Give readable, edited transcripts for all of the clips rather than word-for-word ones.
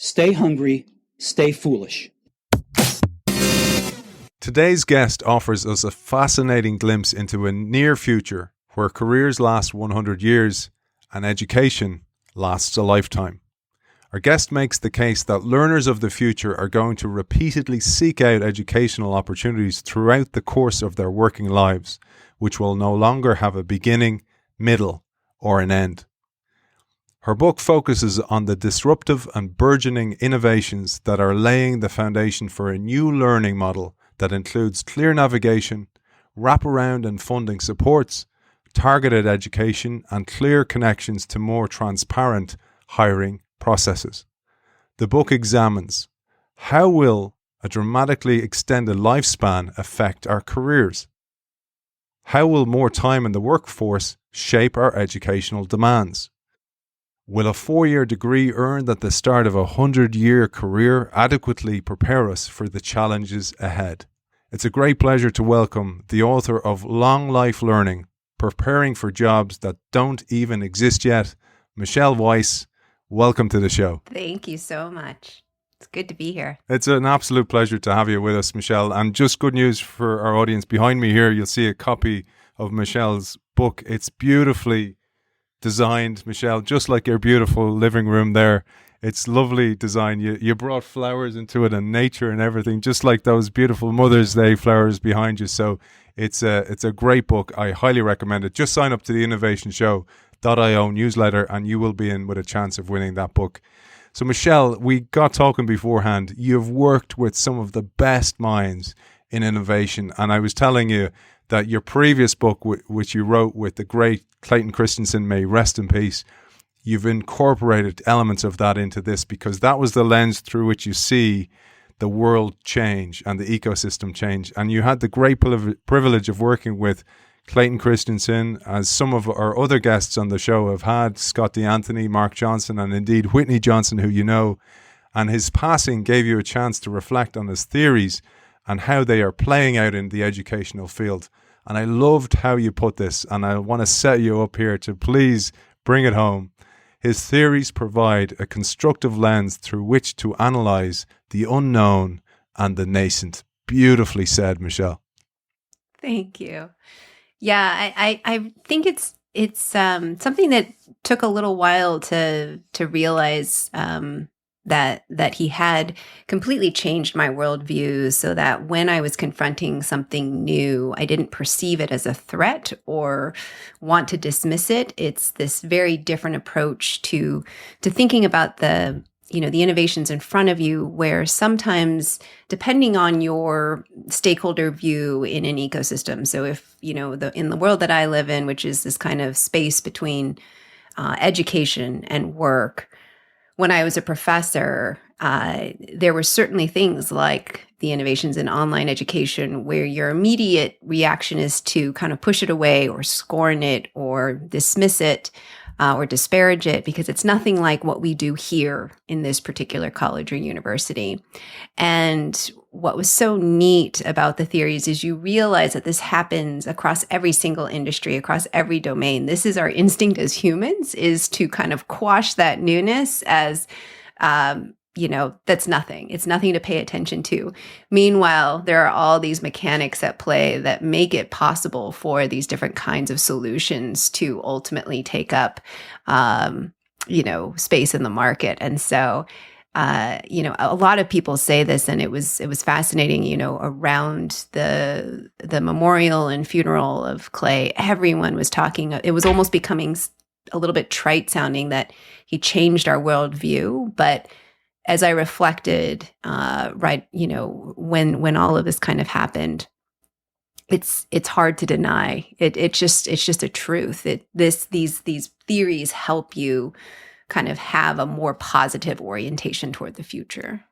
Stay hungry, stay foolish. Today's guest offers us a fascinating glimpse into a near future where careers last 100 years and education lasts a lifetime. Our guest makes the case that learners of the future are going to repeatedly seek out educational opportunities throughout the course of their working lives, which will no longer have a beginning, middle, or an end. Her book focuses on the disruptive and burgeoning innovations that are laying the foundation for a new learning model that includes clear navigation, wraparound and funding supports, targeted education, and clear connections to more transparent hiring processes. The book examines how will a dramatically extended lifespan affect our careers? How will more time in the workforce shape our educational demands? Will a 4-year degree earned at the start of a 100-year career adequately prepare us for the challenges ahead? It's a great pleasure to welcome the author of Long Life Learning, Preparing for Jobs That Don't Even Exist Yet, Michelle Weise. Welcome to the show. Thank you so much. It's good to be here. It's an absolute pleasure to have you with us, Michelle. And just good news for our audience. Behind me here, you'll see a copy of Michelle's book. It's beautifully designed, Michelle, just like your beautiful living room there. It's lovely design. You brought flowers into it and nature and everything, just like those beautiful Mother's Day flowers behind you. So it's a great book. I highly recommend it. Just sign up to the innovationshow.io newsletter and you will be in with a chance of winning that book. So Michelle, we got talking beforehand. You've worked with some of the best minds in innovation. And I was telling you that your previous book, which you wrote with the great Clayton Christensen, may rest in peace, you've incorporated elements of that into this because that was the lens through which you see the world change and the ecosystem change. And you had the great privilege of working with Clayton Christensen, as some of our other guests on the show have had, Scott DeAnthony, Mark Johnson, and indeed Whitney Johnson, who you know. And his passing gave you a chance to reflect on his theories and how they are playing out in the educational field. And I loved how you put this, and I want to set you up here to please bring it home. His theories provide a constructive lens through which to analyze the unknown and the nascent. Beautifully said, Michelle. Thank you. Yeah, I think it's something that took a little while to realize that he had completely changed my worldview so that when I was confronting something new, I didn't perceive it as a threat or want to dismiss it. It's this very different approach to thinking about the innovations in front of you, where sometimes, depending on your stakeholder view in an ecosystem, so if, in the world that I live in, which is this kind of space between education and work, when I was a professor, there were certainly things like the innovations in online education where your immediate reaction is to kind of push it away or scorn it or dismiss it or disparage it because it's nothing like what we do here in this particular college or university. And what was so neat about the theories is you realize that this happens across every single industry, across every domain. This is our instinct as humans, is to kind of quash that newness as, that's nothing. It's nothing to pay attention to. Meanwhile, there are all these mechanics at play that make it possible for these different kinds of solutions to ultimately take up, space in the market. And so, a lot of people say this, and it was fascinating, around the memorial and funeral of Clay, everyone was talking, it was almost becoming a little bit trite sounding that he changed our worldview. But as I reflected, when all of this kind of happened, it's hard to deny. It's just a truth. These theories help you kind of have a more positive orientation toward the future.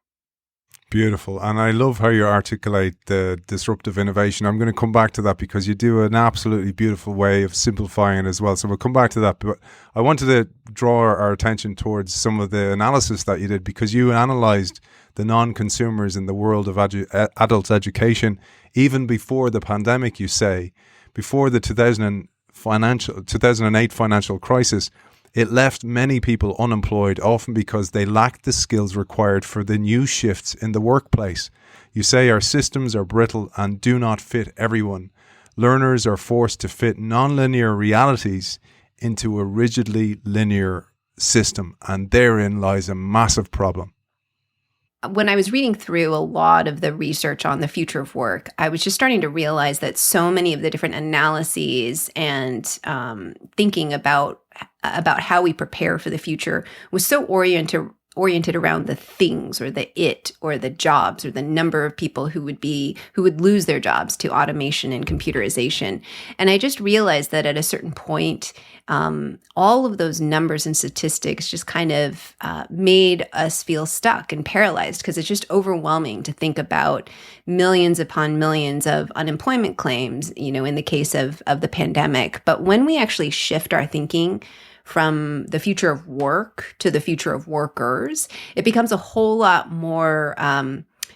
Beautiful. And I love how you articulate the disruptive innovation. I'm going to come back to that because you do an absolutely beautiful way of simplifying it as well. So we'll come back to that. But I wanted to draw our attention towards some of the analysis that you did, because you analyzed the non-consumers in the world of adult education even before the pandemic, you say, before the 2008 financial crisis. It left many people unemployed, often because they lacked the skills required for the new shifts in the workplace. You say our systems are brittle and do not fit everyone. Learners are forced to fit nonlinear realities into a rigidly linear system, and therein lies a massive problem. When I was reading through a lot of the research on the future of work, I was just starting to realize that so many of the different analyses and thinking about how we prepare for the future was so oriented around the things or the it or the jobs or the number of people who would lose their jobs to automation and computerization. And I just realized that at a certain point, all of those numbers and statistics just kind of made us feel stuck and paralyzed, because it's just overwhelming to think about millions upon millions of unemployment claims, in the case of the pandemic. But when we actually shift our thinking from the future of work to the future of workers, it becomes a whole lot more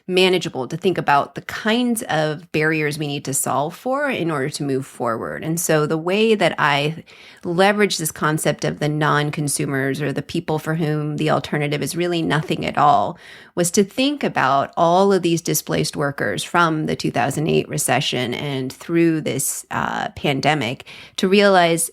manageable to think about the kinds of barriers we need to solve for in order to move forward. And so the way that I leverage this concept of the non-consumers, or the people for whom the alternative is really nothing at all, was to think about all of these displaced workers from the 2008 recession and through this pandemic, to realize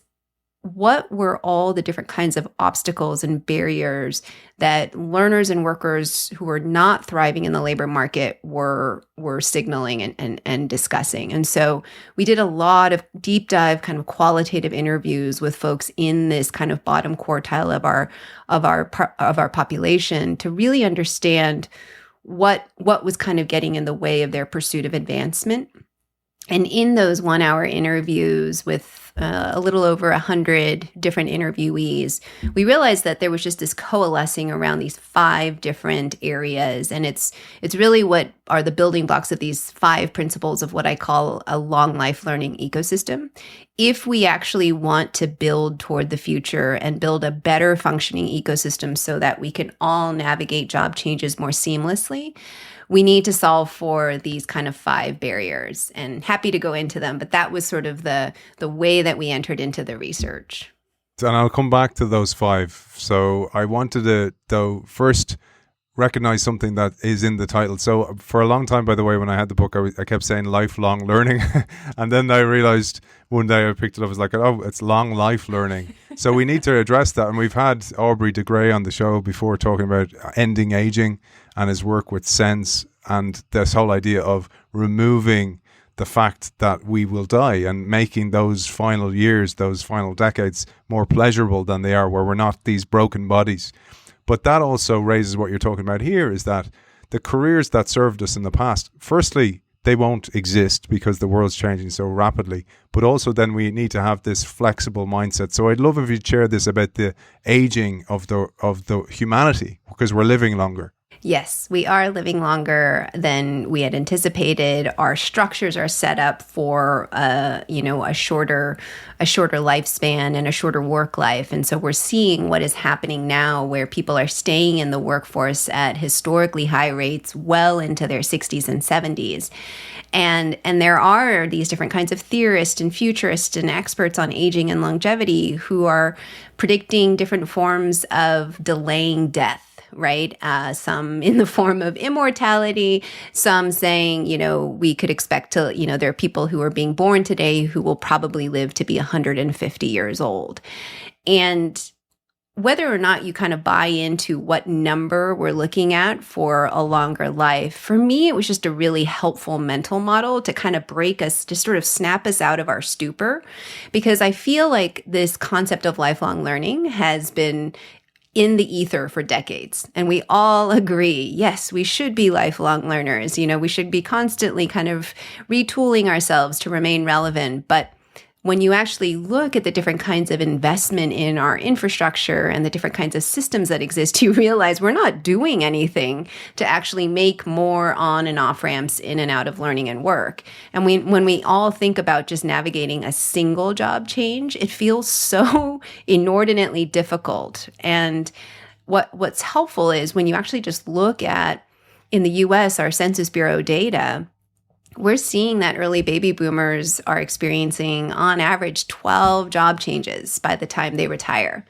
what were all the different kinds of obstacles and barriers that learners and workers who were not thriving in the labor market were signaling and discussing. And so we did a lot of deep dive kind of qualitative interviews with folks in this kind of bottom quartile of our population to really understand what was kind of getting in the way of their pursuit of advancement. And in those 1-hour interviews with a little over 100 different interviewees, we realized that there was just this coalescing around these 5 different areas. And it's really what are the building blocks of these 5 principles of what I call a long life learning ecosystem. If we actually want to build toward the future and build a better functioning ecosystem so that we can all navigate job changes more seamlessly, we need to solve for these kind of 5 barriers, and happy to go into them. But that was sort of the way that we entered into the research. And I'll come back to those 5. So I wanted to, though, first recognize something that is in the title. So for a long time, by the way, when I had the book, I kept saying lifelong learning. And then I realized one day I picked it up, I was like, oh, it's long life learning. So we need to address that. And we've had Aubrey de Grey on the show before talking about ending aging and his work with sense and this whole idea of removing the fact that we will die and making those final years, those final decades more pleasurable than they are, where we're not these broken bodies. But that also raises what you're talking about here, is that the careers that served us in the past, firstly, they won't exist because the world's changing so rapidly. But also then we need to have this flexible mindset. So I'd love if you'd share this about the aging of the humanity, because we're living longer. Yes, we are living longer than we had anticipated. Our structures are set up for, a shorter lifespan and a shorter work life. And so we're seeing what is happening now, where people are staying in the workforce at historically high rates, well into their 60s and 70s. And there are these different kinds of theorists and futurists and experts on aging and longevity who are predicting different forms of delaying death. Right? Some in the form of immortality, some saying, we could expect to, there are people who are being born today who will probably live to be 150 years old. And whether or not you kind of buy into what number we're looking at for a longer life, for me, it was just a really helpful mental model to kind of break us, to sort of snap us out of our stupor, because I feel like this concept of lifelong learning has been in the ether for decades. And we all agree, yes, we should be lifelong learners. We should be constantly kind of retooling ourselves to remain relevant. But when you actually look at the different kinds of investment in our infrastructure and the different kinds of systems that exist, you realize we're not doing anything to actually make more on and off ramps in and out of learning and work. And when we all think about just navigating a single job change, it feels so inordinately difficult. And what's helpful is when you actually just look at, in the US, our Census Bureau data, we're seeing that early baby boomers are experiencing, on average, 12 job changes by the time they retire.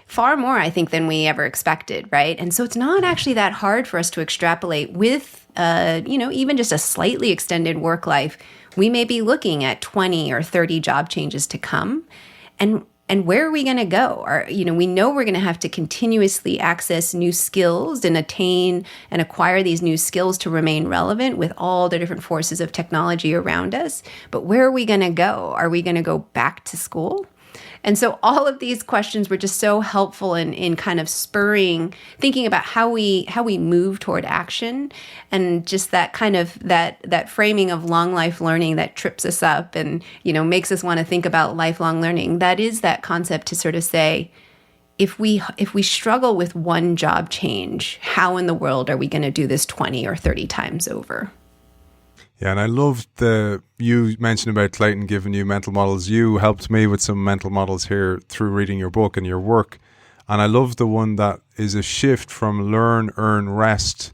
far more, I think, than we ever expected, right? And so it's not actually that hard for us to extrapolate with, even just a slightly extended work life. We may be looking at 20 or 30 job changes to come. And where are we going to go? We know we're going to have to continuously access new skills and attain and acquire these new skills to remain relevant with all the different forces of technology around us. But where are we going to go? Are we going to go back to school? And so all of these questions were just so helpful in kind of spurring, thinking about how we move toward action, and just that kind of that framing of long life learning that trips us up and, makes us want to think about lifelong learning. That is that concept to sort of say, if we struggle with one job change, how in the world are we going to do this 20 or 30 times over? Yeah, and I loved you mentioned about Clayton giving you mental models. You helped me with some mental models here through reading your book and your work. And I love the one that is a shift from learn, earn, rest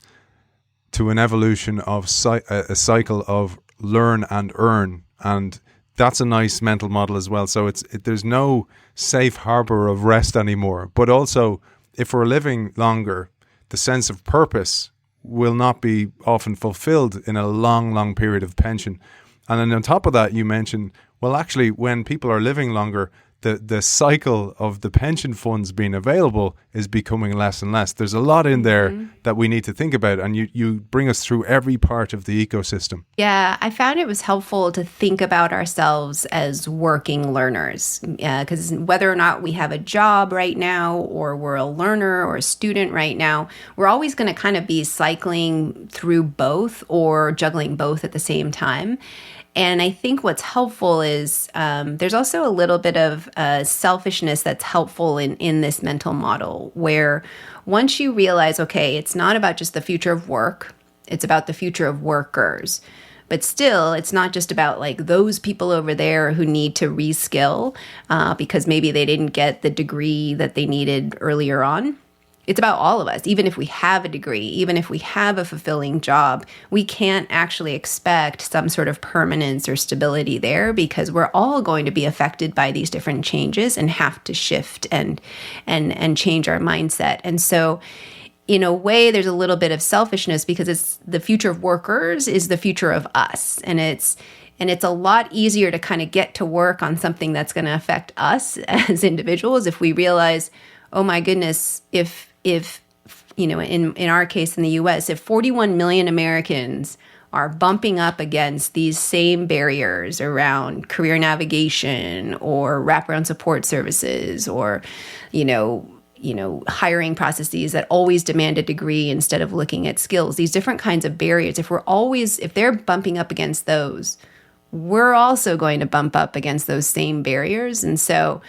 to an evolution of a cycle of learn and earn. And that's a nice mental model as well. So there's no safe harbor of rest anymore. But also, if we're living longer, the sense of purpose will not be often fulfilled in a long, long period of pension. And then on top of that, you mentioned, well, actually, when people are living longer, the cycle of the pension funds being available is becoming less and less. There's a lot in there that we need to think about, and you bring us through every part of the ecosystem. Yeah, I found it was helpful to think about ourselves as working learners, because whether or not we have a job right now, or we're a learner or a student right now, we're always going to kind of be cycling through both or juggling both at the same time. And I think what's helpful is there's also a little bit of selfishness that's helpful in this mental model, where once you realize, okay, it's not about just the future of work, it's about the future of workers. But still, it's not just about like those people over there who need to reskill because maybe they didn't get the degree that they needed earlier on. It's about all of us. Even if we have a degree, even if we have a fulfilling job, we can't actually expect some sort of permanence or stability there, because we're all going to be affected by these different changes and have to shift and change our mindset. And so in a way, there's a little bit of selfishness, because it's the future of workers is the future of us. And it's a lot easier to kind of get to work on something that's going to affect us as individuals if we realize, oh my goodness, if in our case in the US, if 41 million Americans are bumping up against these same barriers around career navigation or wraparound support services, or, hiring processes that always demand a degree instead of looking at skills, these different kinds of barriers, if they're bumping up against those, we're also going to bump up against those same barriers. And so,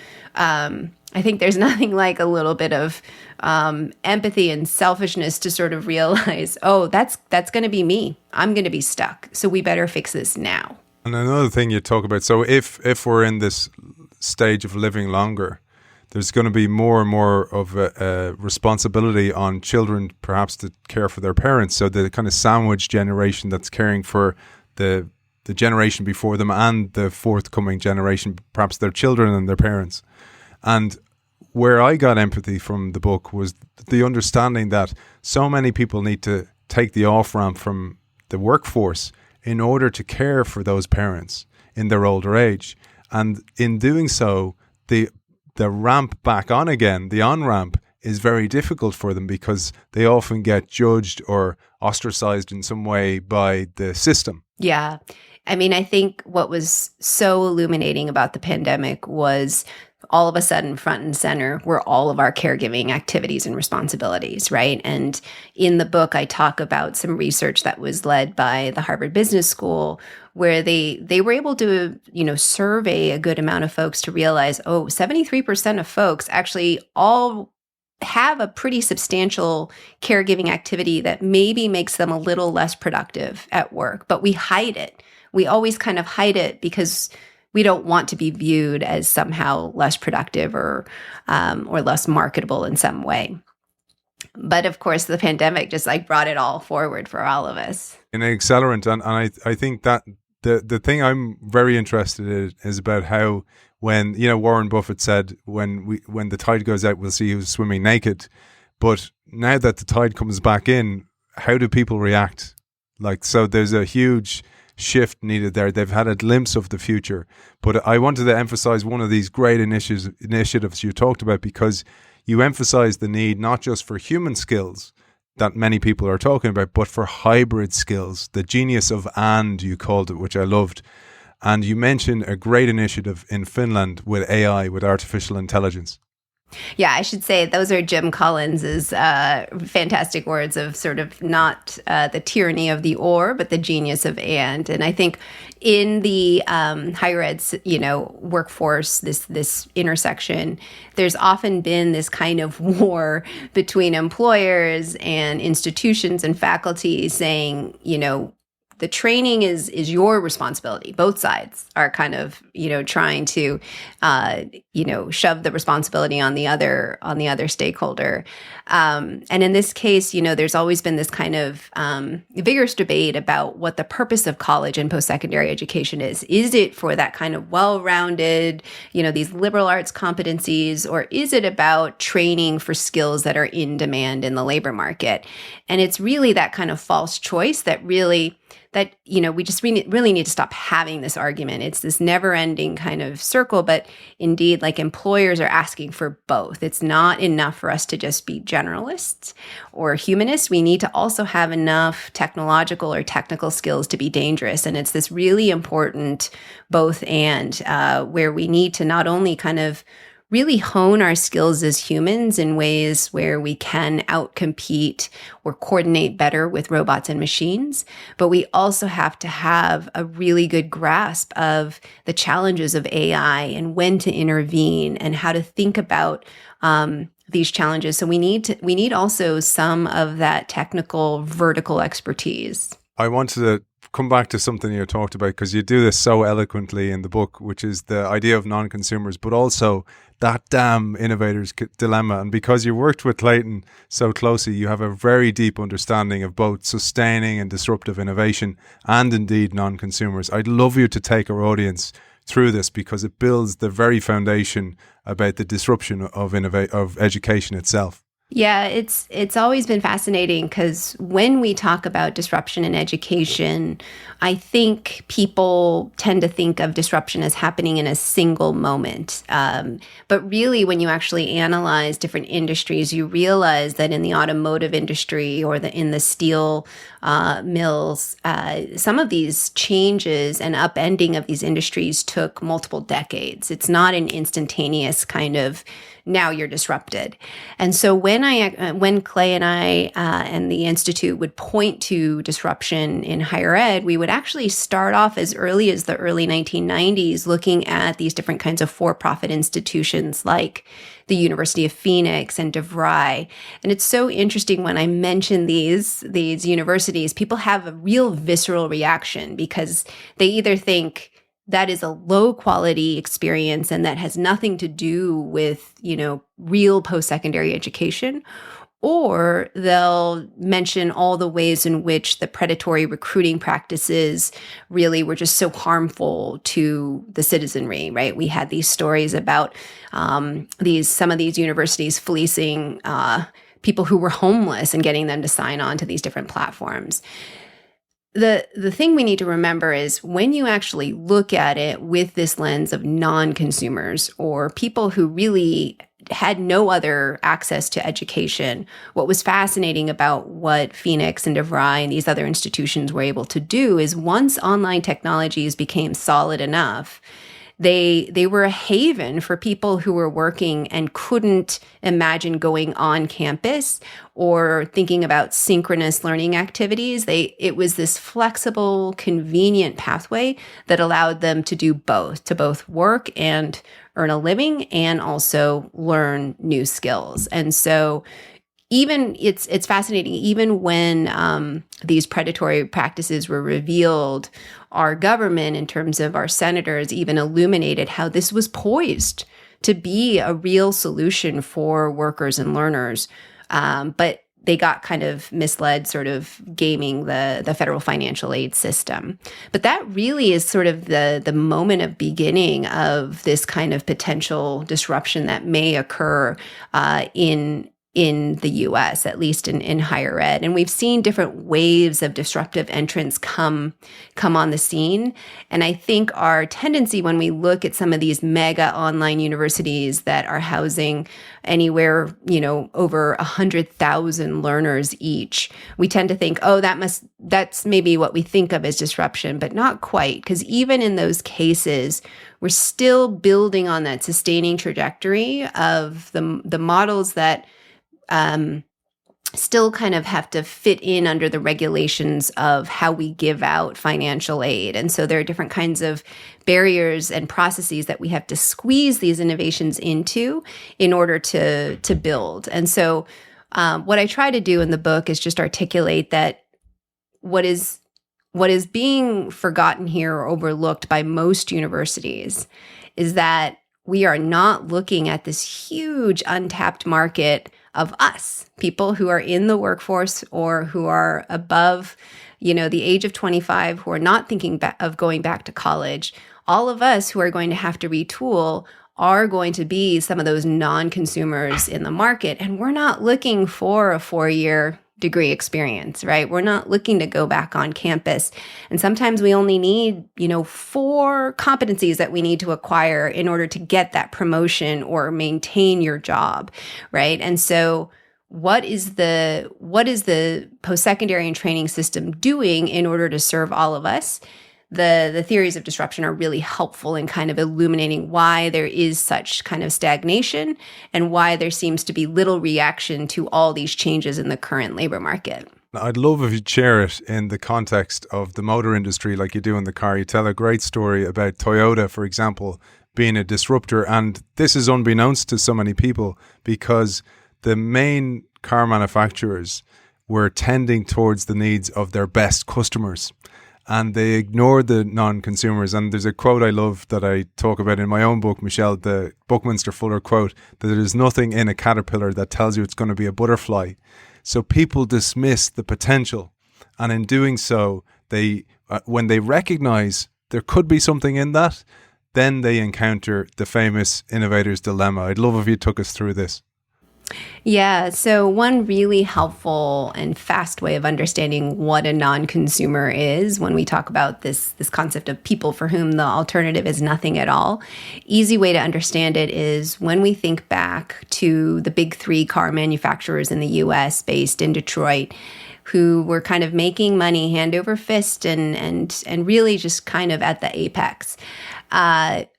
I think there's nothing like a little bit of empathy and selfishness to sort of realize, oh, that's going to be me. I'm going to be stuck. So we better fix this now. And another thing you talk about, so if we're in this stage of living longer, there's going to be more and more of a responsibility on children, perhaps, to care for their parents. So the kind of sandwich generation that's caring for the generation before them and the forthcoming generation, perhaps their children and their parents. And where I got empathy from the book was the understanding that so many people need to take the off-ramp from the workforce in order to care for those parents in their older age. And in doing so, the ramp back on again, the on-ramp, is very difficult for them, because they often get judged or ostracized in some way by the system. Yeah. I mean, I think what was so illuminating about the pandemic was all of a sudden front and center were all of our caregiving activities and responsibilities, right? And in the book, I talk about some research that was led by the Harvard Business School, where they were able to, survey a good amount of folks to realize, 73% of folks actually all have a pretty substantial caregiving activity that maybe makes them a little less productive at work, but we hide it. We always kind of hide it because we don't want to be viewed as somehow less productive or less marketable in some way. But of course, the pandemic just brought it all forward for all of us. An accelerant, and I think that the thing I'm very interested in is about how when, Warren Buffett said, when the tide goes out, we'll see who's swimming naked. But now that the tide comes back in, how do people react? So there's a huge shift needed there. They've had a glimpse of the future. But I wanted to emphasize one of these great initiatives you talked about, because you emphasize the need not just for human skills that many people are talking about, but for hybrid skills, the genius of "and" you called it, which I loved. And you mentioned a great initiative in Finland with AI, with artificial intelligence. Yeah, I should say those are Jim Collins's fantastic words of sort of not the tyranny of the or, but the genius of and. And I think in the higher ed, workforce, this intersection, there's often been this kind of war between employers and institutions and faculty saying, the training is your responsibility. Both sides are kind of, trying to, shove the responsibility on the other stakeholder. And in this case, there's always been this kind of vigorous debate about what the purpose of college and post-secondary education is. Is it for that kind of well-rounded, these liberal arts competencies, or is it about training for skills that are in demand in the labor market? And it's really that kind of false choice that we just really need to stop having this argument. It's this never-ending kind of circle, but indeed, employers are asking for both. It's not enough for us to just be generalists or humanists. We need to also have enough technological or technical skills to be dangerous. And it's this really important both and, where we need to not only kind of really hone our skills as humans in ways where we can outcompete or coordinate better with robots and machines. But we also have to have a really good grasp of the challenges of AI and when to intervene and how to think about these challenges. So we need also some of that technical vertical expertise. I wanted to come back to something you talked about, because you do this so eloquently in the book, which is the idea of non-consumers, but also that damn innovator's dilemma. And because you worked with Clayton so closely, you have a very deep understanding of both sustaining and disruptive innovation and indeed non-consumers. I'd love you to take our audience through this, because it builds the very foundation about the disruption of education itself. Yeah, it's always been fascinating, because when we talk about disruption in education, I think people tend to think of disruption as happening in a single moment. But really, when you actually analyze different industries, you realize that in the automotive industry or in the steel mills, some of these changes and upending of these industries took multiple decades. It's not an instantaneous kind of now you're disrupted. And so when Clay and I and the Institute would point to disruption in higher ed, we would actually start off as early as the early 1990s looking at these different kinds of for-profit institutions like the University of Phoenix and DeVry. And it's so interesting when I mention these universities, people have a real visceral reaction, because they either think that is a low quality experience and that has nothing to do with, real post-secondary education, or they'll mention all the ways in which the predatory recruiting practices really were just so harmful to the citizenry, right? We had these stories about some of these universities fleecing people who were homeless and getting them to sign on to these different platforms. The thing we need to remember is when you actually look at it with this lens of non-consumers or people who really had no other access to education, what was fascinating about what Phoenix and DeVry and these other institutions were able to do is once online technologies became solid enough, they were a haven for people who were working and couldn't imagine going on campus or thinking about synchronous learning activities. It was this flexible, convenient pathway that allowed them to do both, to both work and earn a living and also learn new skills. And so even it's fascinating, even when these predatory practices were revealed, our government, in terms of our senators, even illuminated how this was poised to be a real solution for workers and learners. But they got kind of misled, sort of gaming the federal financial aid system. But that really is sort of the moment of beginning of this kind of potential disruption that may occur in the US, at least in higher ed. And we've seen different waves of disruptive entrants come on the scene. And I think our tendency when we look at some of these mega online universities that are housing anywhere, over 100,000 learners each, we tend to think, oh, that's maybe what we think of as disruption, but not quite. Because even in those cases, we're still building on that sustaining trajectory of the models that still kind of have to fit in under the regulations of how we give out financial aid. And so there are different kinds of barriers and processes that we have to squeeze these innovations into in order to build. And so what I try to do in the book is just articulate that what is being forgotten here or overlooked by most universities is that we are not looking at this huge untapped market of us, people who are in the workforce or who are above, the age of 25, who are not thinking of going back to college. All of us who are going to have to retool are going to be some of those non-consumers in the market. And we're not looking for a 4-year degree experience, right? We're not looking to go back on campus. And sometimes we only need, 4 competencies that we need to acquire in order to get that promotion or maintain your job, right? And so what is the post-secondary and training system doing in order to serve all of us? The theories of disruption are really helpful in kind of illuminating why there is such kind of stagnation and why there seems to be little reaction to all these changes in the current labor market. I'd love if you'd share it in the context of the motor industry like you do in the car. You tell a great story about Toyota, for example, being a disruptor. And this is unbeknownst to so many people because the main car manufacturers were tending towards the needs of their best customers. And they ignored the non-consumers. And there's a quote I love that I talk about in my own book, Michelle, the Buckminster Fuller quote, that there's nothing in a caterpillar that tells you it's going to be a butterfly. So people dismiss the potential. And in doing so, they when they recognize there could be something in that, then they encounter the famous innovator's dilemma. I'd love if you took us through this. Yeah, so one really helpful and fast way of understanding what a non-consumer is when we talk about this concept of people for whom the alternative is nothing at all. Easy way to understand it is when we think back to the big 3 car manufacturers in the US based in Detroit, who were kind of making money hand over fist and really just kind of at the apex.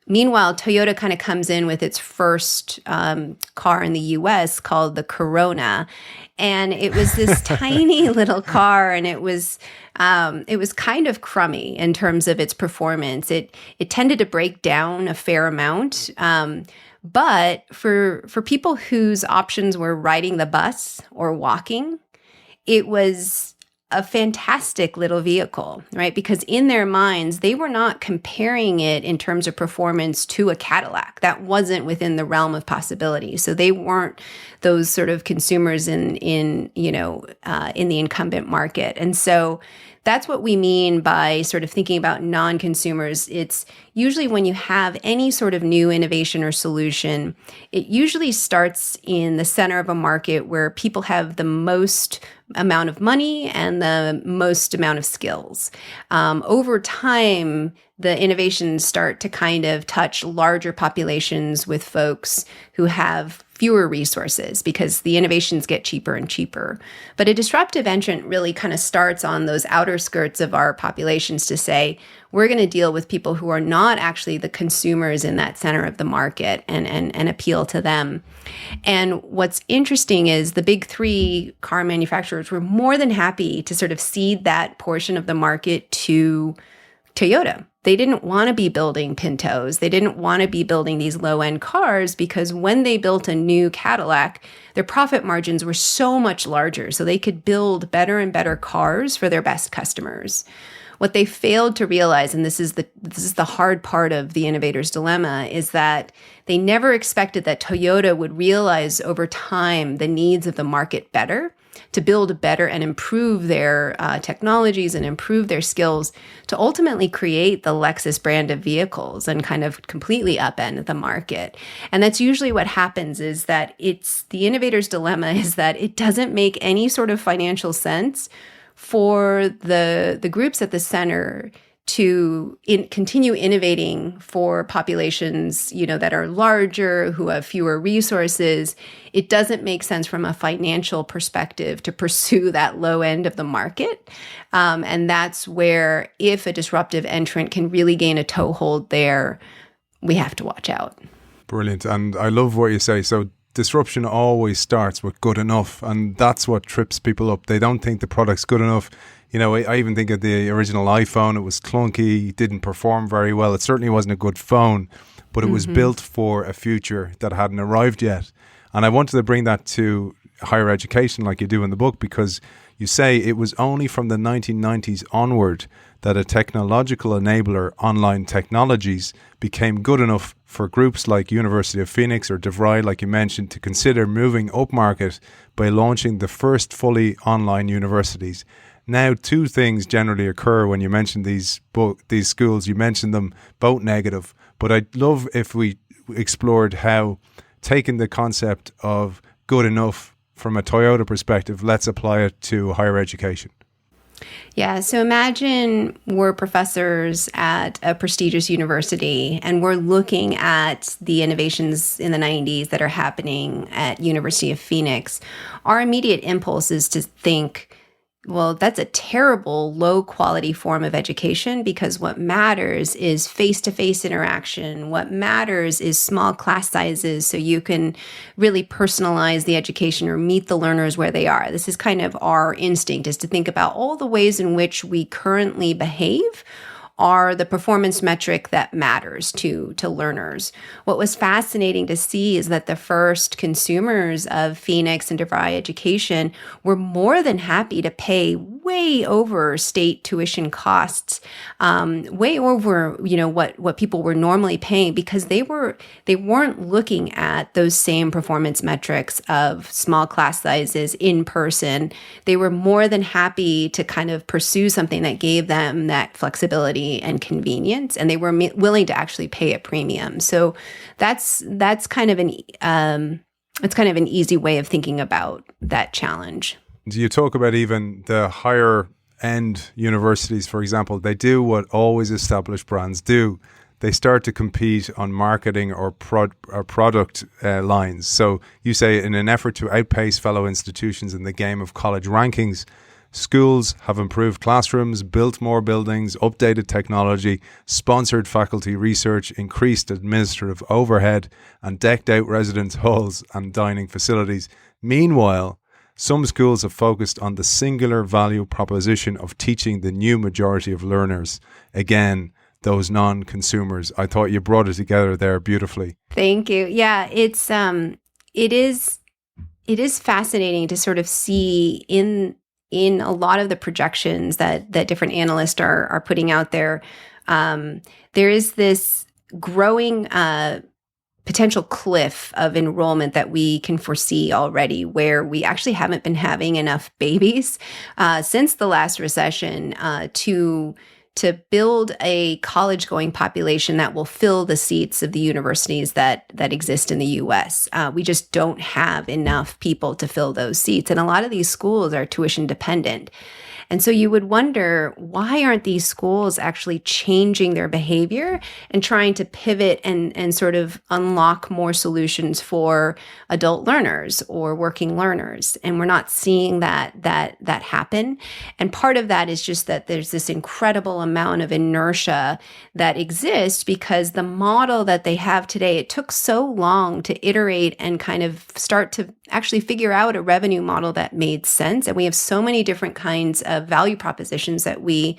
Meanwhile, Toyota kind of comes in with its first car in the US called the Corona. And it was this tiny little car, and it was kind of crummy in terms of its performance. It tended to break down a fair amount. But for people whose options were riding the bus or walking, it was a fantastic little vehicle, right? Because in their minds, they were not comparing it in terms of performance to a Cadillac. That wasn't within the realm of possibility. So they weren't those sort of consumers in the incumbent market. And so that's what we mean by sort of thinking about non-consumers. It's usually when you have any sort of new innovation or solution, it usually starts in the center of a market where people have the most amount of money and the most amount of skills. Over time, the innovations start to kind of touch larger populations with folks who have fewer resources because the innovations get cheaper and cheaper. But a disruptive entrant really kind of starts on those outer skirts of our populations to say, we're going to deal with people who are not actually the consumers in that center of the market and appeal to them. And what's interesting is the big 3 car manufacturers were more than happy to sort of cede that portion of the market to Toyota. They didn't want to be building Pintos. They didn't want to be building these low-end cars because when they built a new Cadillac, their profit margins were so much larger. So they could build better and better cars for their best customers. What they failed to realize, and this is the hard part of the innovator's dilemma, is that they never expected that Toyota would realize over time the needs of the market better build better and improve their technologies and improve their skills to ultimately create the Lexus brand of vehicles and kind of completely upend the market. And that's usually what happens, is that it's the innovator's dilemma is that it doesn't make any sort of financial sense for the groups at the center to continue innovating for populations, that are larger, who have fewer resources. It doesn't make sense from a financial perspective to pursue that low end of the market. And that's where, if a disruptive entrant can really gain a toehold there, we have to watch out. Brilliant. And I love what you say. So disruption always starts with good enough. And that's what trips people up. They don't think the product's good enough. I even think of the original iPhone. It was clunky, didn't perform very well. It certainly wasn't a good phone, but it was built for a future that hadn't arrived yet. And I wanted to bring that to higher education like you do in the book, because you say it was only from the 1990s onward that a technological enabler, online technologies, became good enough for groups like University of Phoenix or DeVry, like you mentioned, to consider moving upmarket by launching the first fully online universities. Now, two things generally occur when you mention these schools. You mentioned them both negative, but I'd love if we explored how taking the concept of good enough from a Toyota perspective, let's apply it to higher education. Yeah, so imagine we're professors at a prestigious university and we're looking at the innovations in the 90s that are happening at University of Phoenix. Our immediate impulse is to think, well, that's a terrible low quality form of education, because what matters is face-to-face interaction. What matters is small class sizes so you can really personalize the education or meet the learners where they are. This is kind of our instinct, is to think about all the ways in which we currently behave are the performance metric that matters to learners. What was fascinating to see is that the first consumers of Phoenix and DeVry education were more than happy to pay way over state tuition costs, way over what people were normally paying, because they weren't looking at those same performance metrics of small class sizes in person. They were more than happy to kind of pursue something that gave them that flexibility and convenience, and they were willing to actually pay a premium. So that's kind of an easy way of thinking about that challenge. Do you talk about even the higher end universities, for example? They do what always established brands do. They start to compete on marketing or product lines. So you say, in an effort to outpace fellow institutions in the game of college rankings, schools have improved classrooms, built more buildings, updated technology, sponsored faculty research, increased administrative overhead, and decked out residence halls and dining facilities. Meanwhile, some schools have focused on the singular value proposition of teaching the new majority of learners. Again, those non-consumers. I thought you brought it together there beautifully. Thank you. Yeah, it is fascinating to sort of see in a lot of the projections that different analysts are putting out there. There is this growing potential cliff of enrollment that we can foresee already, where we actually haven't been having enough babies since the last recession to build a college-going population that will fill the seats of the universities that exist in the U.S. We just don't have enough people to fill those seats. And a lot of these schools are tuition dependent. And so you would wonder, why aren't these schools actually changing their behavior and trying to pivot and sort of unlock more solutions for adult learners or working learners? And we're not seeing that happen. And part of that is just that there's this incredible amount of inertia that exists because the model that they have today, it took so long to iterate and kind of start to actually figure out a revenue model that made sense. And we have so many different kinds of value propositions that we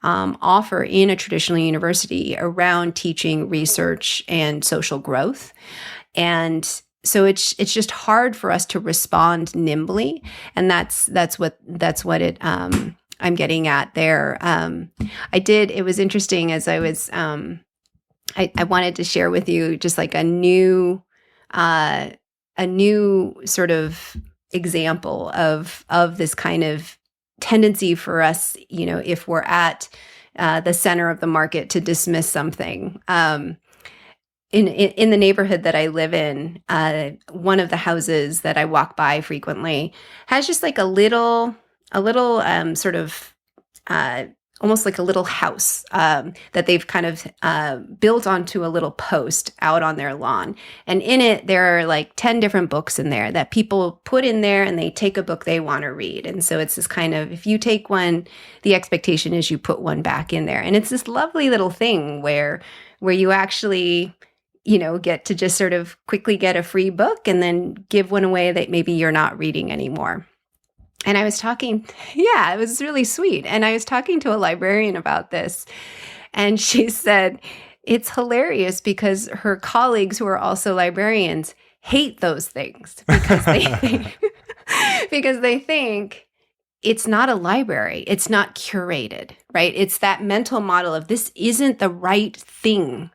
offer in a traditional university around teaching, research, and social growth. And so it's just hard for us to respond nimbly. And that's what it I'm getting at there. It was interesting as I was I wanted to share with you just like a new sort of example of this kind of tendency for us, if we're at the center of the market, to dismiss something. In the neighborhood that I live in, one of the houses that I walk by frequently has just like a little sort of almost like a little house that they've kind of built onto a little post out on their lawn. And in it, there are like 10 different books in there that people put in there, and they take a book they want to read. And so it's this kind of, if you take one, the expectation is you put one back in there. And it's this lovely little thing where you actually, get to just sort of quickly get a free book and then give one away that maybe you're not reading anymore. And I was talking, it was really sweet. And I was talking to a librarian about this, and she said it's hilarious because her colleagues who are also librarians hate those things because they think it's not a library. It's not curated, right? It's that mental model of this isn't the right thing.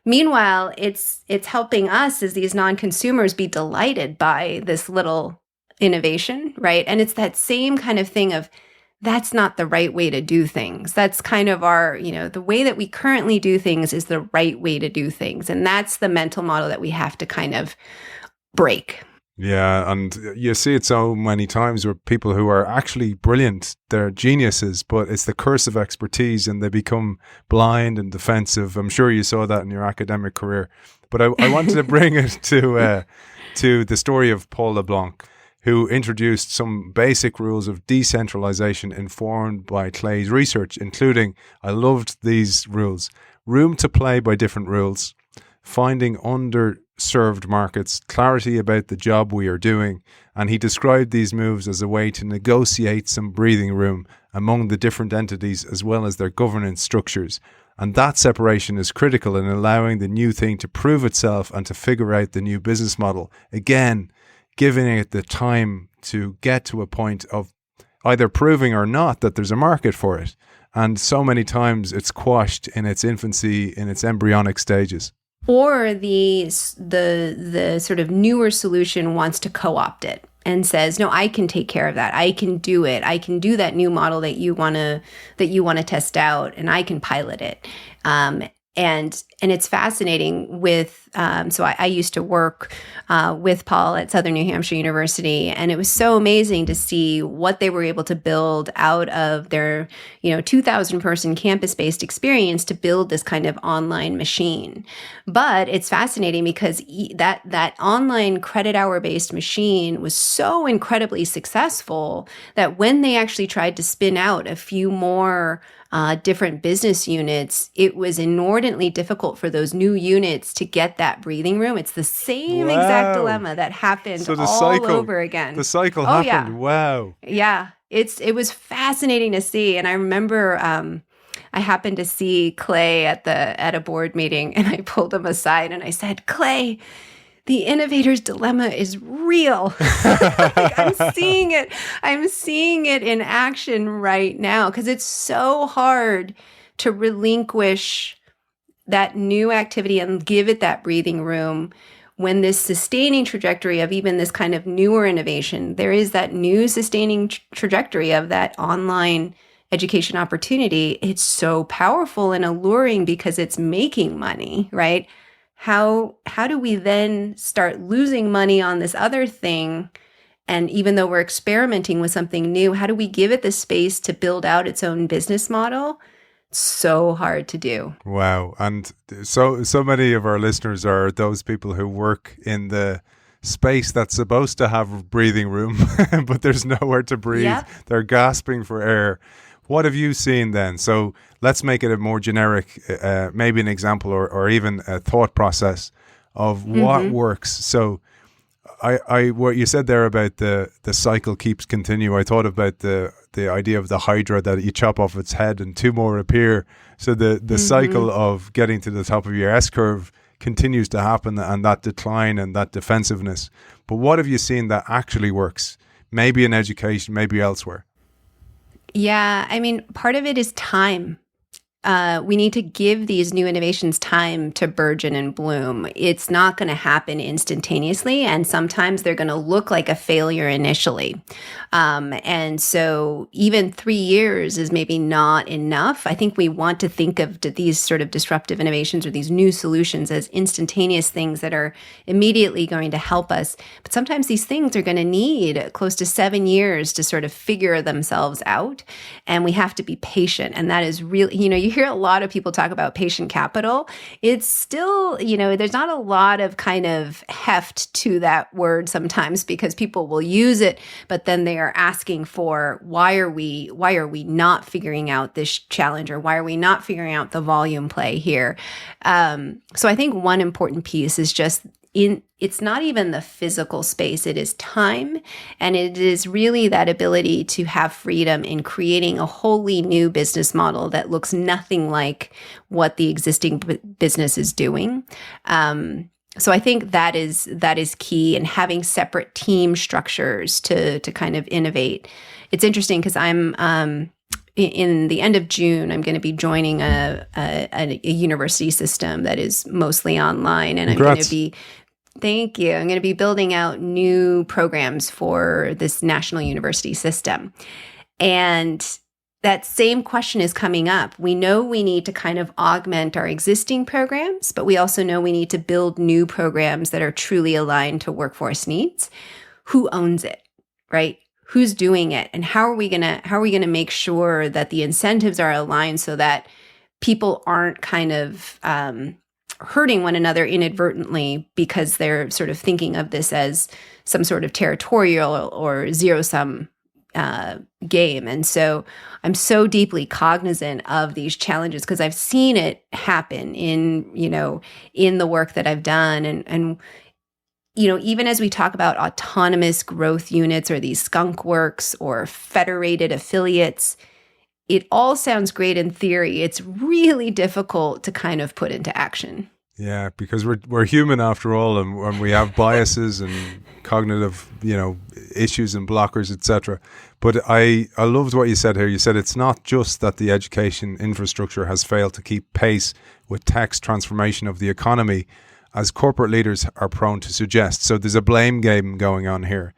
Meanwhile, it's helping us as these non-consumers be delighted by this little innovation, right? And it's that same kind of thing of that's not the right way to do things. That's kind of our, the way that we currently do things is the right way to do things. And that's the mental model that we have to kind of break. Yeah, and you see it so many times where people who are actually brilliant, they're geniuses, but it's the curse of expertise and they become blind and defensive. I'm sure you saw that in your academic career. But I wanted to bring it to the story of Paul LeBlanc, who introduced some basic rules of decentralization informed by Clay's research, including, I loved these rules, room to play by different rules, finding underserved markets, clarity about the job we are doing, and he described these moves as a way to negotiate some breathing room among the different entities as well as their governance structures. And that separation is critical in allowing the new thing to prove itself and to figure out the new business model. Again, giving it the time to get to a point of either proving or not that there's a market for it. And so many times it's quashed in its infancy, in its embryonic stages. Or the sort of newer solution wants to co-opt it and says, no, I can take care of that. I can do it. I can do that new model that you want to test out, and I can pilot it. And it's fascinating with, so I used to work with Paul at Southern New Hampshire University, and it was so amazing to see what they were able to build out of their, 2,000 person campus-based experience to build this kind of online machine. But it's fascinating because that online credit hour-based machine was so incredibly successful that when they actually tried to spin out a few more different business units, it was inordinately difficult for those new units to get that breathing room. It's the same exact dilemma that happened over again. The cycle happened. Yeah. Wow. Yeah. It was fascinating to see. And I remember I happened to see Clay at a board meeting, and I pulled him aside and I said, Clay, the innovator's dilemma is real. I'm seeing it. I'm seeing it in action right now because it's so hard to relinquish that new activity and give it that breathing room when this sustaining trajectory of even this kind of newer innovation, there is that new sustaining trajectory of that online education opportunity. It's so powerful and alluring because it's making money, right? How do we then start losing money on this other thing? And even though we're experimenting with something new, how do we give it the space to build out its own business model? It's so hard to do. Wow. And so many of our listeners are those people who work in the space that's supposed to have breathing room, but there's nowhere to breathe. Yep. They're gasping for air. What have you seen then? So let's make it a more generic, maybe an example or even a thought process of what works. So what you said there about the cycle keeps continuing. I thought about the idea of the hydra that you chop off its head and two more appear. So the cycle of getting to the top of your S-curve continues to happen, and that decline and that defensiveness. But what have you seen that actually works? Maybe in education, maybe elsewhere. Yeah, I mean, part of it is time. we need to give these new innovations time to burgeon and bloom. It's not going to happen instantaneously, and sometimes they're going to look like a failure initially. And so even 3 years is maybe not enough. I think we want to think of these sort of disruptive innovations or these new solutions as instantaneous things that are immediately going to help us. But sometimes these things are going to need close to 7 years to sort of figure themselves out. And we have to be patient. And that is really, you hear a lot of people talk about patient capital. It's still, there's not a lot of kind of heft to that word sometimes, because people will use it, but then they are asking for, why are we not figuring out this challenge, or why are we not figuring out the volume play here? So I think one important piece is just it's not even the physical space, it is time. And it is really that ability to have freedom in creating a wholly new business model that looks nothing like what the existing business is doing. So I think that is key, and having separate team structures to kind of innovate. It's interesting because I'm in the end of June, I'm going to be joining a university system that is mostly online, and Congrats. I'm going to be. Thank you. I'm going to be building out new programs for this national university system. And that same question is coming up. We know we need to kind of augment our existing programs, but we also know we need to build new programs that are truly aligned to workforce needs. Who owns it, right? Who's doing it? And how are we going to make sure that the incentives are aligned so that people aren't kind of hurting one another inadvertently because they're sort of thinking of this as some sort of territorial or zero-sum game. And so I'm so deeply cognizant of these challenges because I've seen it happen in the work that I've done. And even as we talk about autonomous growth units or these skunk works or federated affiliates, it all sounds great in theory. It's really difficult to kind of put into action. Yeah, because we're human after all, and we have biases and cognitive, issues and blockers, etc. But I loved what you said here. You said it's not just that the education infrastructure has failed to keep pace with tech's transformation of the economy, as corporate leaders are prone to suggest. So there's a blame game going on here.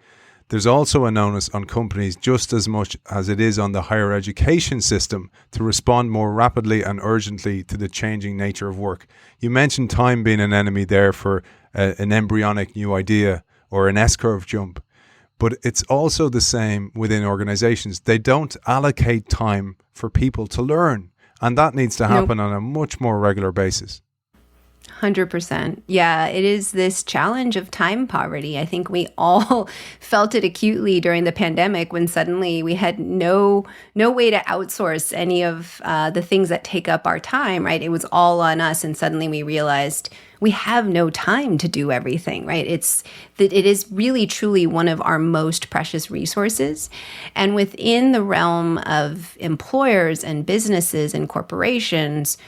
There's also an onus on companies just as much as it is on the higher education system to respond more rapidly and urgently to the changing nature of work. You mentioned time being an enemy there for an embryonic new idea or an S-curve jump, but it's also the same within organizations. They don't allocate time for people to learn, and that needs to happen on a much more regular basis. 100%. Yeah, it is this challenge of time poverty. I think we all felt it acutely during the pandemic when suddenly we had no way to outsource any of the things that take up our time, right? It was all on us, and suddenly we realized we have no time to do everything, right? It is really truly one of our most precious resources. And within the realm of employers and businesses and corporations,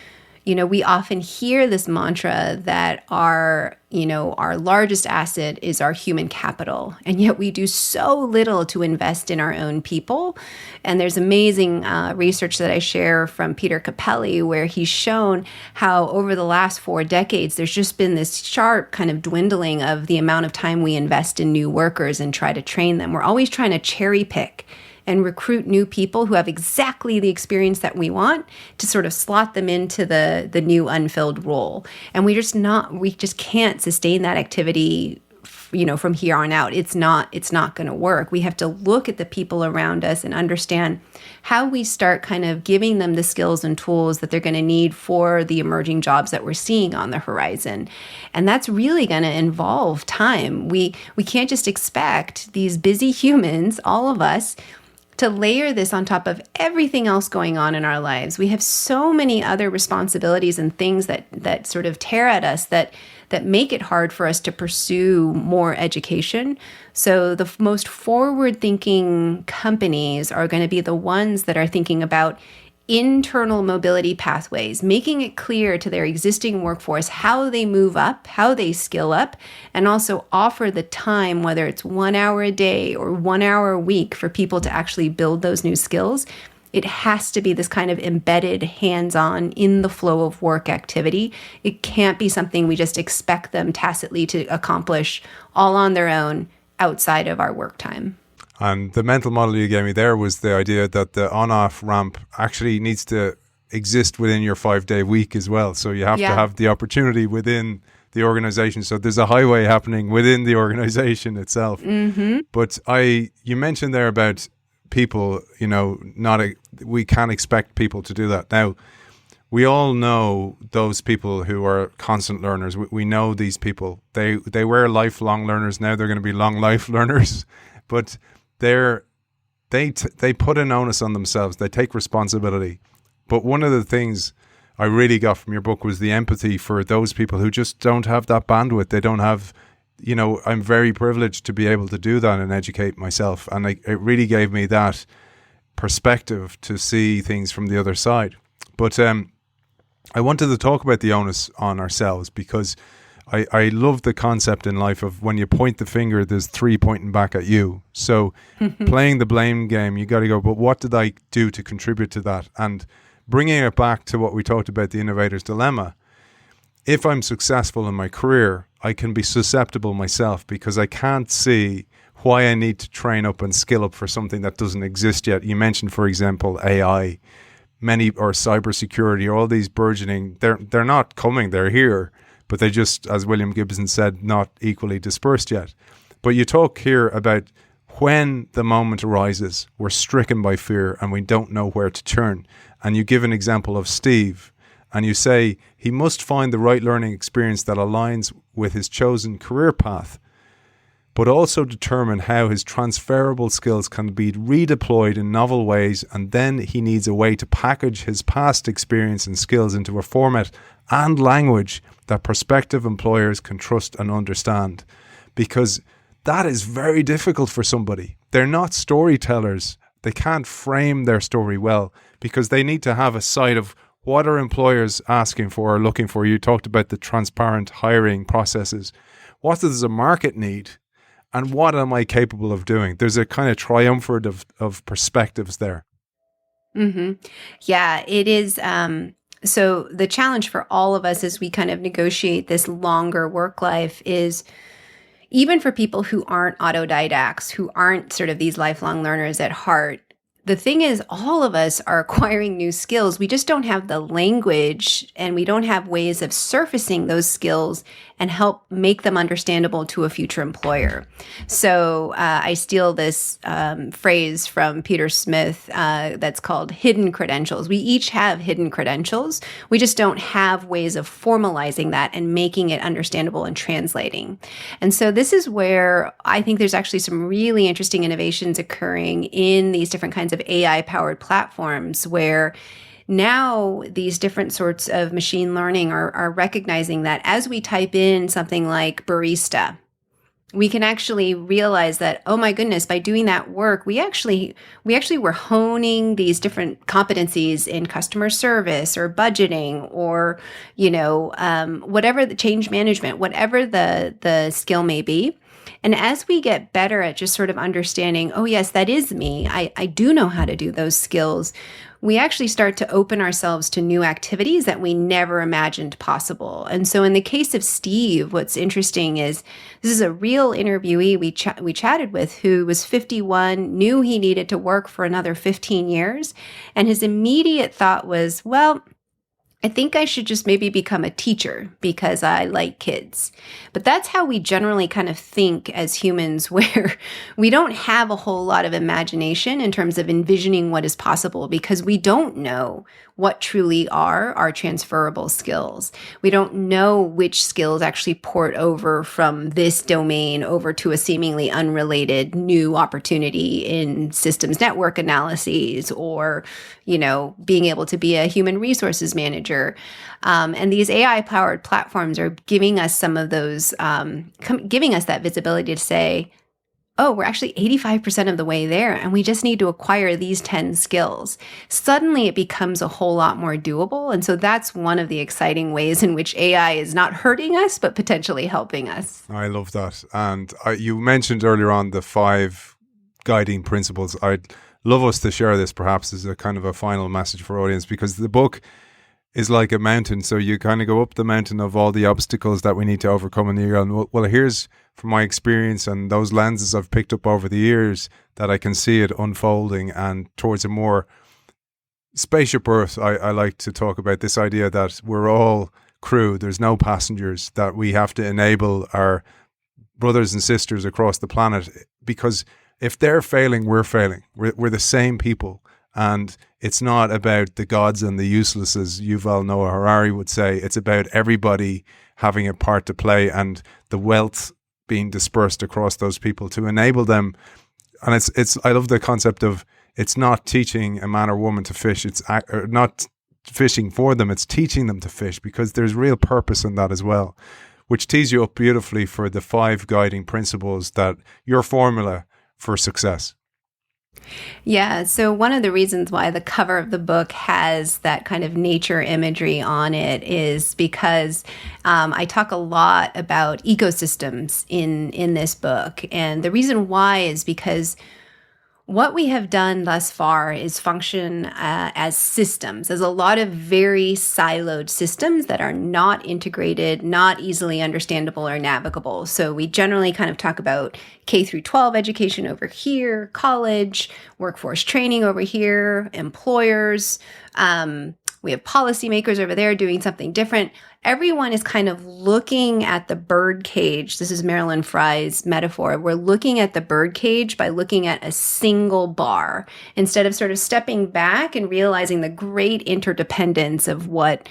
we often hear this mantra that our largest asset is our human capital. And yet we do so little to invest in our own people. And there's amazing research that I share from Peter Capelli, where he's shown how over the last 4 decades, there's just been this sharp kind of dwindling of the amount of time we invest in new workers and try to train them. We're always trying to cherry pick and recruit new people who have exactly the experience that we want to sort of slot them into the new unfilled role. And we just can't sustain that activity, from here on out. It's not going to work. We have to look at the people around us and understand how we start kind of giving them the skills and tools that they're going to need for the emerging jobs that we're seeing on the horizon. And that's really going to involve time. We can't just expect these busy humans, all of us, to layer this on top of everything else going on in our lives. We have so many other responsibilities and things that sort of tear at us that make it hard for us to pursue more education. So the most forward-thinking companies are going to be the ones that are thinking about internal mobility pathways, making it clear to their existing workforce how they move up, how they skill up, and also offer the time, whether it's 1 hour a day or 1 hour a week, for people to actually build those new skills. It has to be this kind of embedded, hands-on, in the flow of work activity. It can't be something we just expect them tacitly to accomplish all on their own outside of our work time. And the mental model you gave me there was the idea that the on-off ramp actually needs to exist within your 5-day week as well. So you have to have the opportunity within the organization. So there's a highway happening within the organization itself. Mm-hmm. But you mentioned there about people, we can't expect people to do that. Now, we all know those people who are constant learners. We know these people. They were lifelong learners. Now they're going to be long life learners. But they put an onus on themselves. They take responsibility. But one of the things I really got from your book was the empathy for those people who just don't have that bandwidth. They don't have, I'm very privileged to be able to do that and educate myself. And it really gave me that perspective to see things from the other side. But I wanted to talk about the onus on ourselves, because I love the concept in life of when you point the finger, there's 3 pointing back at you. So playing the blame game, you got to go, but what did I do to contribute to that? And bringing it back to what we talked about, the innovator's dilemma. If I'm successful in my career, I can be susceptible myself because I can't see why I need to train up and skill up for something that doesn't exist yet. You mentioned, for example, AI, or cybersecurity, or all these burgeoning, they're not coming, they're here. But they just, as William Gibson said, not equally dispersed yet. But you talk here about when the moment arises, we're stricken by fear and we don't know where to turn. And you give an example of Steve, and you say he must find the right learning experience that aligns with his chosen career path, but also determine how his transferable skills can be redeployed in novel ways. And then he needs a way to package his past experience and skills into a format and language that prospective employers can trust and understand. Because that is very difficult for somebody. They're not storytellers. They can't frame their story well because they need to have a sight of what are employers asking for or looking for. You talked about the transparent hiring processes. What does the market need? And what am I capable of doing? There's a kind of triumvirate of perspectives there. Mm-hmm. Yeah, it is. So the challenge for all of us as we kind of negotiate this longer work life is, even for people who aren't autodidacts, who aren't sort of these lifelong learners at heart, the thing is, all of us are acquiring new skills. We just don't have the language, and we don't have ways of surfacing those skills and help make them understandable to a future employer. So I steal this phrase from Peter Smith that's called hidden credentials. We each have hidden credentials. We just don't have ways of formalizing that and making it understandable and translating. And so this is where I think there's actually some really interesting innovations occurring in these different kinds of AI-powered platforms, where now these different sorts of machine learning are recognizing that as we type in something like barista, we can actually realize that, oh my goodness, by doing that work, we actually were honing these different competencies in customer service or budgeting or, whatever the change management, whatever the skill may be. And as we get better at just sort of understanding, oh yes, that is me, I do know how to do those skills, we actually start to open ourselves to new activities that we never imagined possible. And so in the case of Steve, what's interesting is this is a real interviewee we chatted with who was 51, knew he needed to work for another 15 years. And his immediate thought was, well, I think I should just maybe become a teacher because I like kids. But that's how we generally kind of think as humans, where we don't have a whole lot of imagination in terms of envisioning what is possible because we don't know what truly are our transferable skills. We don't know which skills actually port over from this domain over to a seemingly unrelated new opportunity in systems network analyses or, being able to be a human resources manager. And these AI-powered platforms are giving us some of those, giving us that visibility to say, oh, we're actually 85% of the way there, and we just need to acquire these 10 skills. Suddenly it becomes a whole lot more doable. And so that's one of the exciting ways in which AI is not hurting us, but potentially helping us. I love that. And you mentioned earlier on the 5 guiding principles. love us to share this perhaps as a kind of a final message for our audience, because the book is like a mountain. So you kind of go up the mountain of all the obstacles that we need to overcome, and you're going, well, here's from my experience and those lenses I've picked up over the years that I can see it unfolding and towards a more spaceship Earth. I like to talk about this idea that we're all crew, there's no passengers, that we have to enable our brothers and sisters across the planet, because if they're failing, we're failing. We're the same people. And it's not about the gods and the useless, as Yuval Noah Harari would say. It's about everybody having a part to play and the wealth being dispersed across those people to enable them. And it's I love the concept of, it's not teaching a man or woman to fish. It's not fishing for them. It's teaching them to fish, because there's real purpose in that as well, which tees you up beautifully for the 5 guiding principles, that your formula for success. Yeah. So one of the reasons why the cover of the book has that kind of nature imagery on it is because I talk a lot about ecosystems in this book. And the reason why is because what we have done thus far is function as systems, as a lot of very siloed systems that are not integrated, not easily understandable or navigable. So we generally kind of talk about K through 12 education over here, college, workforce training over here, employers. We have policymakers over there doing something different. Everyone is kind of looking at the bird cage. This is Marilyn Frye's metaphor. We're looking at the bird cage by looking at a single bar, instead of sort of stepping back and realizing the great interdependence of what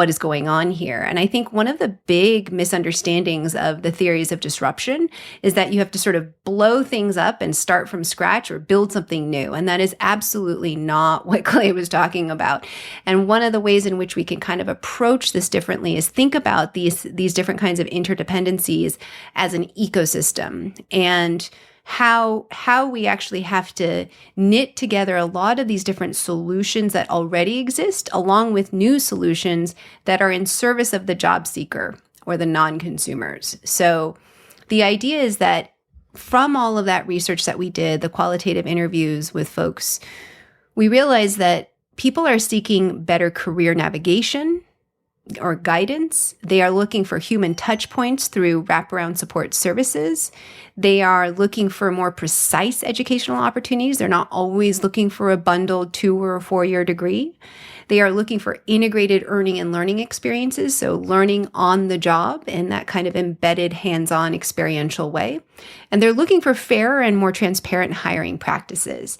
is going on here. And I think one of the big misunderstandings of the theories of disruption is that you have to sort of blow things up and start from scratch or build something new. And that is absolutely not what Clay was talking about. And one of the ways in which we can kind of approach this differently is think about these different kinds of interdependencies as an ecosystem, and how we actually have to knit together a lot of these different solutions that already exist, along with new solutions that are in service of the job seeker or the non-consumers. So the idea is that from all of that research that we did, the qualitative interviews with folks, we realized that people are seeking better career navigation or guidance. They are looking for human touch points through wraparound support services. They are looking for more precise educational opportunities. They're not always looking for a bundled 2 or 4 year degree. They are looking for integrated earning and learning experiences, so learning on the job in that kind of embedded, hands-on, experiential way. And they're looking for fairer and more transparent hiring practices.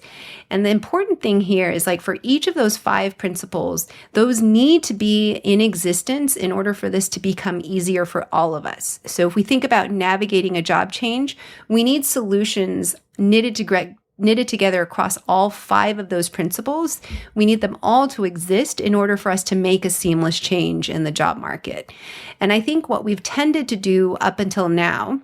And the important thing here is, like, for each of those 5 principles, those need to be in existence in order for this to become easier for all of us. So if we think about navigating a job change, we need solutions knitted together across all 5 of those principles. We need them all to exist in order for us to make a seamless change in the job market. And I think what we've tended to do up until now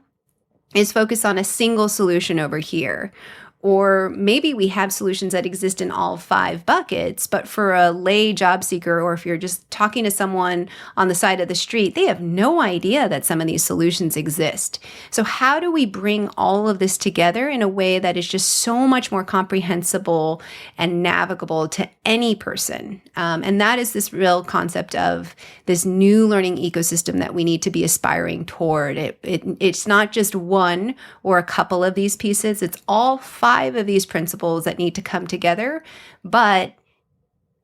is focus on a single solution over here. Or maybe we have solutions that exist in all 5 buckets, but for a lay job seeker, or if you're just talking to someone on the side of the street, they have no idea that some of these solutions exist. So how do we bring all of this together in a way that is just so much more comprehensible and navigable to any person? And that is this real concept of this new learning ecosystem that we need to be aspiring toward. It's not just one or a couple of these pieces. It's all 5 of these principles that need to come together, but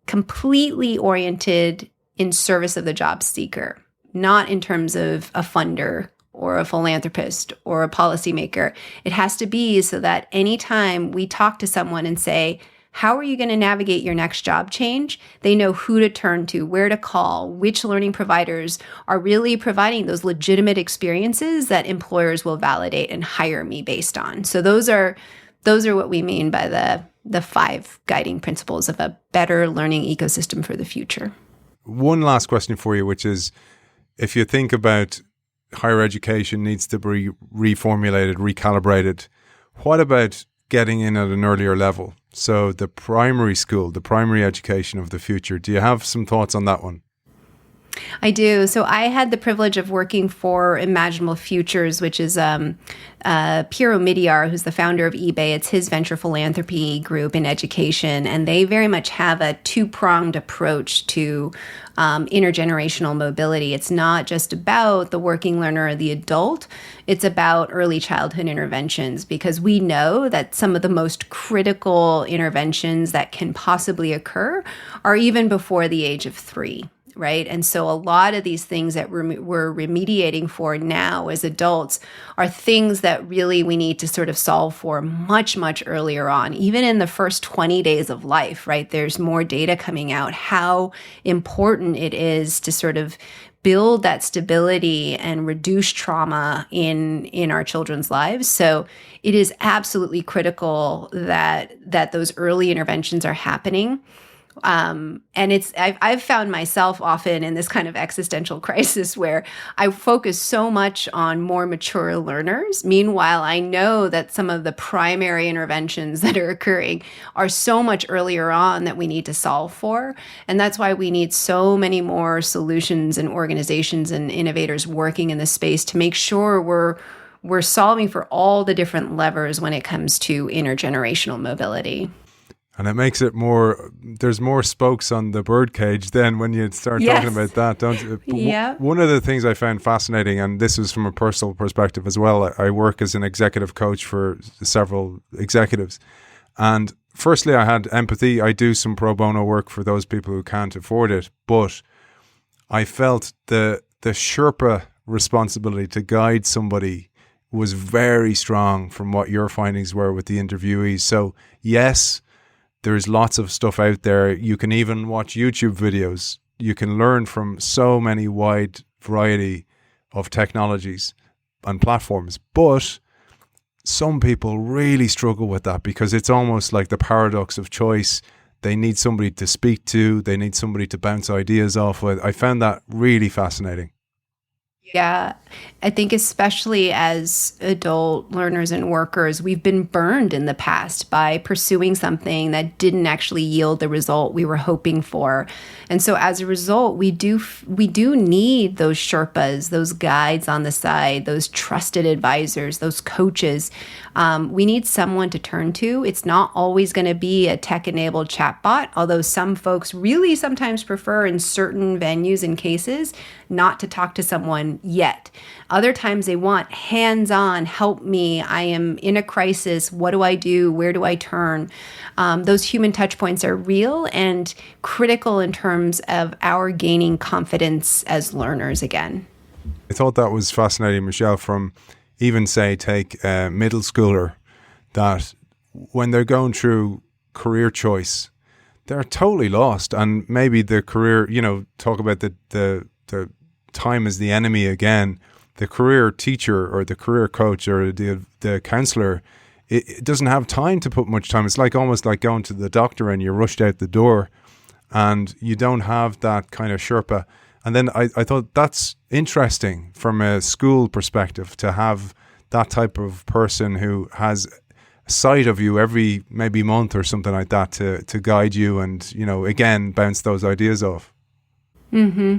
completely oriented in service of the job seeker, not in terms of a funder or a philanthropist or a policymaker. It has to be so that anytime we talk to someone and say, how are you going to navigate your next job change? They know who to turn to, where to call, which learning providers are really providing those legitimate experiences that employers will validate and hire me based on. So those are what we mean by the 5 guiding principles of a better learning ecosystem for the future. One last question for you, which is, if you think about higher education needs to be reformulated, recalibrated, what about getting in at an earlier level? So the primary school, the primary education of the future, do you have some thoughts on that one? I do. So I had the privilege of working for Imaginable Futures, which is Piero Midyar, who's the founder of eBay. It's his venture philanthropy group in education, and they very much have a two-pronged approach to intergenerational mobility. It's not just about the working learner or the adult. It's about early childhood interventions, because we know that some of the most critical interventions that can possibly occur are even before the age of 3. Right. And so a lot of these things that we're remediating for now as adults are things that really we need to sort of solve for much, much earlier on, even in the first 20 days of life. Right. There's more data coming out how important it is to sort of build that stability and reduce trauma in our children's lives. So it is absolutely critical that those early interventions are happening. And I've found myself often in this kind of existential crisis where I focus so much on more mature learners. Meanwhile, I know that some of the primary interventions that are occurring are so much earlier on that we need to solve for. And that's why we need so many more solutions and organizations and innovators working in this space to make sure we're solving for all the different levers when it comes to intergenerational mobility. And it makes it more, there's more spokes on the birdcage then when you start talking about that, don't you? Yeah. One of the things I found fascinating, and this is from a personal perspective as well, I work as an executive coach for several executives. And firstly, I had empathy. I do some pro bono work for those people who can't afford it. But I felt the Sherpa responsibility to guide somebody was very strong from what your findings were with the interviewees. So yes, there's lots of stuff out there. You can even watch YouTube videos. You can learn from so many wide variety of technologies and platforms. But some people really struggle with that because it's almost like the paradox of choice. They need somebody to speak to. They need somebody to bounce ideas off with. I found that really fascinating. Yeah, I think especially as adult learners and workers, we've been burned in the past by pursuing something that didn't actually yield the result we were hoping for. And so as a result, we do need those Sherpas, those guides on the side, those trusted advisors, those coaches. We need someone to turn to. It's not always going to be a tech-enabled chatbot, although some folks really sometimes prefer in certain venues and cases not to talk to someone yet. Other times they want hands-on, help me, I am in a crisis, what do I do, where do I turn? Those human touch points are real and critical in terms of our gaining confidence as learners again. I thought that was fascinating, Michelle, from even say take a middle schooler that when they're going through career choice, they're totally lost. And maybe the career, talk about the time is the enemy again. The career teacher or the career coach or the counselor, it doesn't have time to put much time. It's like almost like going to the doctor and you're rushed out the door and you don't have that kind of Sherpa. And then I thought that's interesting from a school perspective to have that type of person who has a sight of you every maybe month or something like that to guide you and, again, bounce those ideas off. Mm-hmm.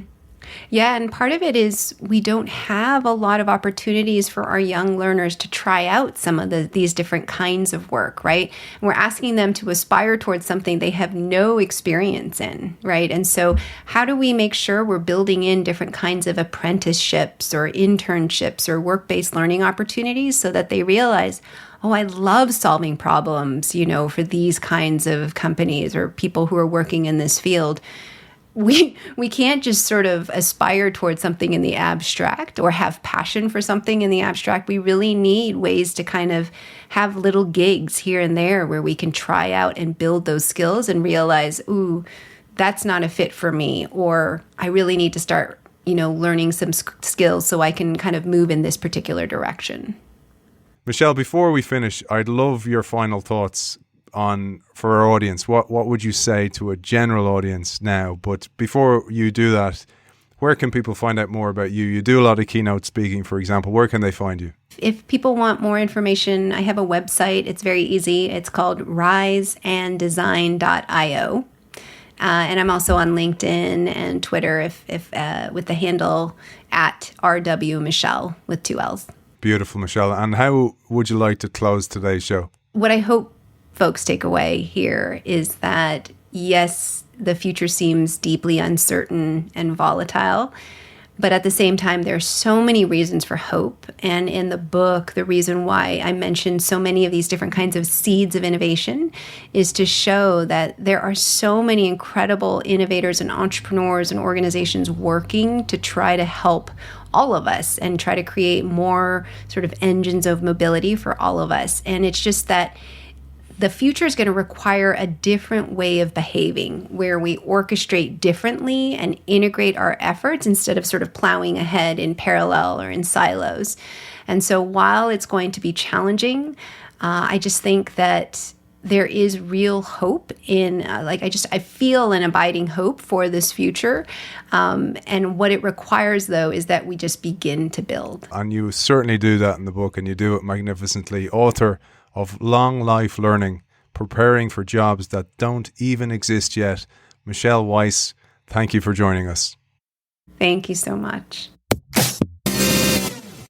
Yeah, and part of it is we don't have a lot of opportunities for our young learners to try out some of these different kinds of work, right? And we're asking them to aspire towards something they have no experience in, right? And so how do we make sure we're building in different kinds of apprenticeships or internships or work-based learning opportunities so that they realize, oh, I love solving problems, for these kinds of companies or people who are working in this field. We can't just sort of aspire towards something in the abstract or have passion for something in the abstract. We really need ways to kind of have little gigs here and there where we can try out and build those skills and realize, ooh, that's not a fit for me, or I really need to start, learning some skills so I can kind of move in this particular direction. Michelle, before we finish, I'd love your final thoughts for our audience. What would you say to a general audience now? But before you do that, where can people find out more about you? You do a lot of keynote speaking, for example. Where can they find you? If people want more information, I have a website. It's very easy. It's called riseanddesign.io. And I'm also on LinkedIn and Twitter if with the handle at RW Michelle with 2 L's. Beautiful, Michelle. And how would you like to close today's show? What I hope folks take away here is that, yes, the future seems deeply uncertain and volatile, but at the same time, there are so many reasons for hope. And in the book, the reason why I mentioned so many of these different kinds of seeds of innovation is to show that there are so many incredible innovators and entrepreneurs and organizations working to try to help all of us and try to create more sort of engines of mobility for all of us. And it's just that the future is going to require a different way of behaving where we orchestrate differently and integrate our efforts instead of sort of plowing ahead in parallel or in silos. And so while it's going to be challenging, I just think that there is real hope in, I feel an abiding hope for this future. And what it requires, though, is that we just begin to build. And you certainly do that in the book, and you do it magnificently. Author of Long Life Learning, Preparing for Jobs That Don't Even Exist Yet. Michelle Weise, thank you for joining us. Thank you so much.